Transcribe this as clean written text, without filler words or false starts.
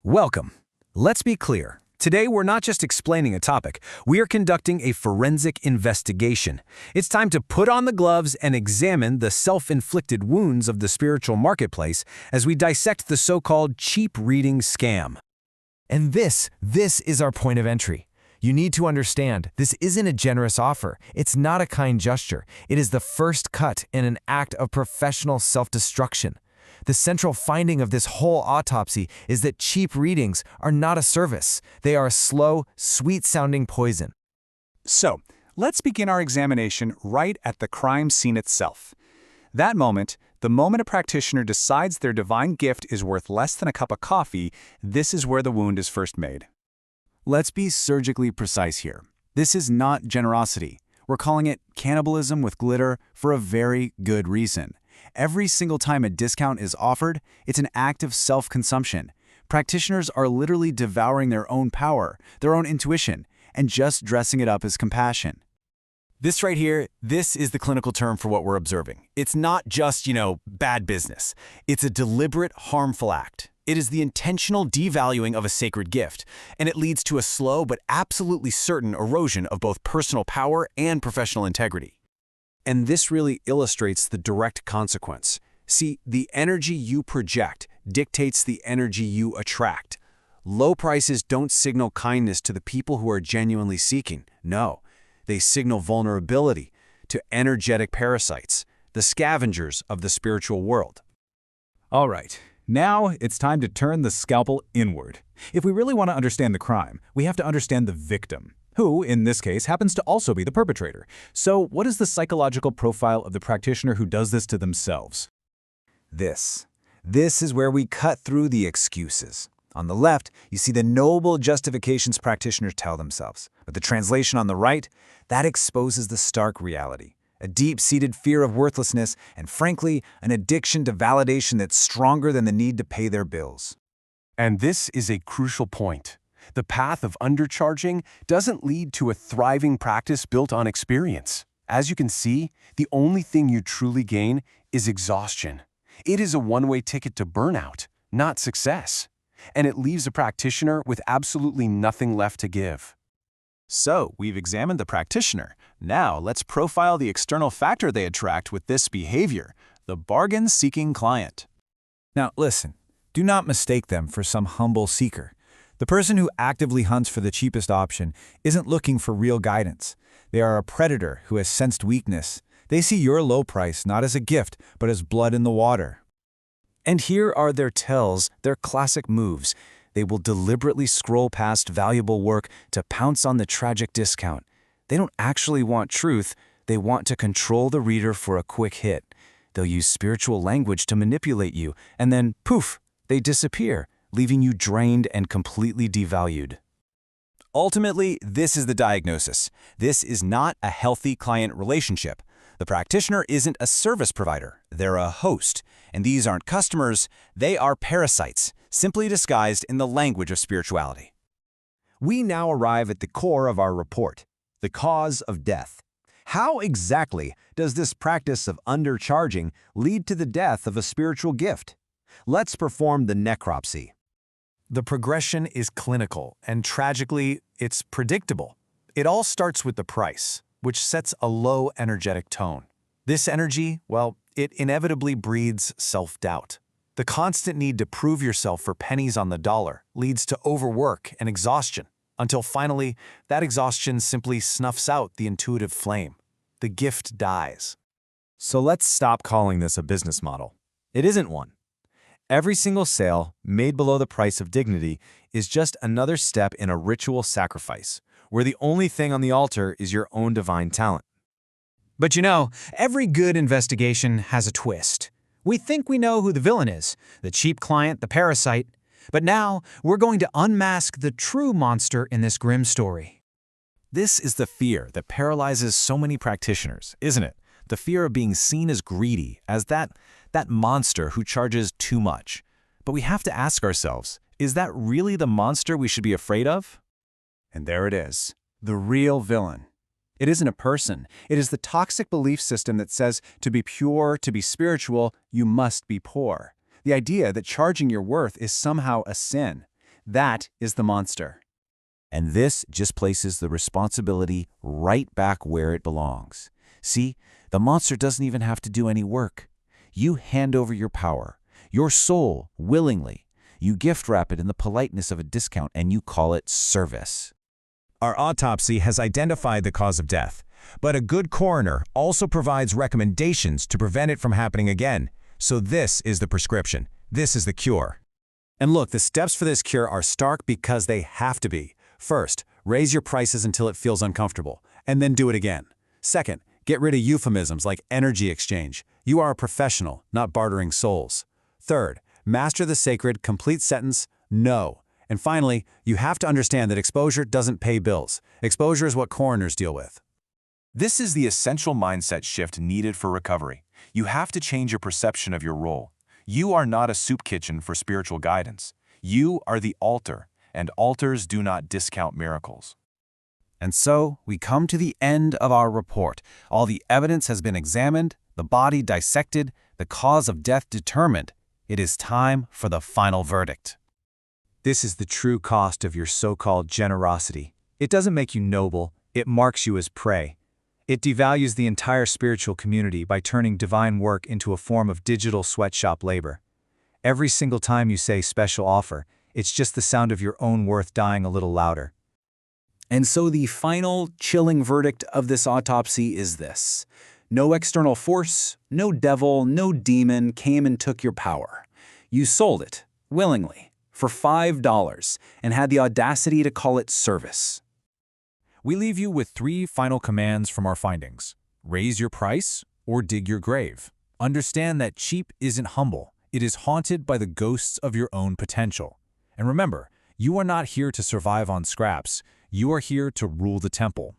Welcome. Let's be clear. Today, we're not just explaining a topic, we are conducting a forensic investigation. It's time to put on the gloves and examine the self-inflicted wounds of the spiritual marketplace as we dissect the so-called cheap reading scam. And this is our point of entry. You need to understand, this isn't a generous offer. It's not a kind gesture. It is the first cut in an act of professional self-destruction. The central finding of this whole autopsy is that cheap readings are not a service. They are a slow, sweet-sounding poison. So, let's begin our examination right at the crime scene itself. That moment, the moment a practitioner decides their divine gift is worth less than a cup of coffee, this is where the wound is first made. Let's be surgically precise here. This is not generosity. We're calling it cannibalism with glitter for a very good reason. Every single time a discount is offered, it's an act of self-consumption. Practitioners are literally devouring their own power, their own intuition, and just dressing it up as compassion. This right here, this is the clinical term for what we're observing. It's not just, bad business. It's a deliberate, harmful act. It is the intentional devaluing of a sacred gift, and it leads to a slow but absolutely certain erosion of both personal power and professional integrity. And this really illustrates the direct consequence. See, the energy you project dictates the energy you attract. Low prices don't signal kindness to the people who are genuinely seeking. No, they signal vulnerability to energetic parasites, the scavengers of the spiritual world. All right, now it's time to turn the scalpel inward. If we really want to understand the crime, we have to understand the victim, who, in this case, happens to also be the perpetrator. So what is the psychological profile of the practitioner who does this to themselves? This is where we cut through the excuses. On the left, you see the noble justifications practitioners tell themselves. But the translation on the right, that exposes the stark reality. A deep-seated fear of worthlessness and, frankly, an addiction to validation that's stronger than the need to pay their bills. And this is a crucial point. The path of undercharging doesn't lead to a thriving practice built on experience. As you can see, the only thing you truly gain is exhaustion. It is a one-way ticket to burnout, not success. And it leaves a practitioner with absolutely nothing left to give. So, we've examined the practitioner. Now, let's profile the external factor they attract with this behavior, the bargain-seeking client. Now, listen, do not mistake them for some humble seeker. The person who actively hunts for the cheapest option isn't looking for real guidance. They are a predator who has sensed weakness. They see your low price not as a gift, but as blood in the water. And here are their tells, their classic moves. They will deliberately scroll past valuable work to pounce on the tragic discount. They don't actually want truth, they want to control the reader for a quick hit. They'll use spiritual language to manipulate you, and then, poof, they disappear, leaving you drained and completely devalued. Ultimately, this is the diagnosis. This is not a healthy client relationship. The practitioner isn't a service provider, they're a host. And these aren't customers, they are parasites, simply disguised in the language of spirituality. We now arrive at the core of our report, the cause of death. How exactly does this practice of undercharging lead to the death of a spiritual gift? Let's perform the necropsy. The progression is clinical, and tragically, it's predictable. It all starts with the price, which sets a low energetic tone. This energy, well, it inevitably breeds self-doubt. The constant need to prove yourself for pennies on the dollar leads to overwork and exhaustion, until finally, that exhaustion simply snuffs out the intuitive flame. The gift dies. So let's stop calling this a business model. It isn't one. Every single sale made below the price of dignity is just another step in a ritual sacrifice, where the only thing on the altar is your own divine talent. But every good investigation has a twist. We think we know who the villain is, the cheap client, the parasite. But now, we're going to unmask the true monster in this grim story. This is the fear that paralyzes so many practitioners, isn't it? The fear of being seen as greedy, as that monster who charges too much. But we have to ask ourselves, is that really the monster we should be afraid of? And there it is, the real villain. It isn't a person. It is the toxic belief system that says to be pure, to be spiritual, you must be poor. The idea that charging your worth is somehow a sin. That is the monster. And this just places the responsibility right back where it belongs. See, the monster doesn't even have to do any work. You hand over your power, your soul, willingly. You gift wrap it in the politeness of a discount and you call it service. Our autopsy has identified the cause of death, but a good coroner also provides recommendations to prevent it from happening again. So this is the prescription. This is the cure. And look, the steps for this cure are stark because they have to be. First, raise your prices until it feels uncomfortable, and then do it again. Second, get rid of euphemisms like energy exchange. You are a professional, not bartering souls. Third, master the sacred, complete sentence, no. And finally, you have to understand that exposure doesn't pay bills. Exposure is what coroners deal with. This is the essential mindset shift needed for recovery. You have to change your perception of your role. You are not a soup kitchen for spiritual guidance. You are the altar, and altars do not discount miracles. And so, we come to the end of our report. All the evidence has been examined, the body dissected, the cause of death determined. It is time for the final verdict. This is the true cost of your so-called generosity. It doesn't make you noble, it marks you as prey. It devalues the entire spiritual community by turning divine work into a form of digital sweatshop labor. Every single time you say special offer, it's just the sound of your own worth dying a little louder. And so the final, chilling verdict of this autopsy is this. No external force, no devil, no demon came and took your power. You sold it, willingly, for $5, and had the audacity to call it service. We leave you with 3 final commands from our findings. Raise your price or dig your grave. Understand that cheap isn't humble. It is haunted by the ghosts of your own potential. And remember, you are not here to survive on scraps. You are here to rule the temple.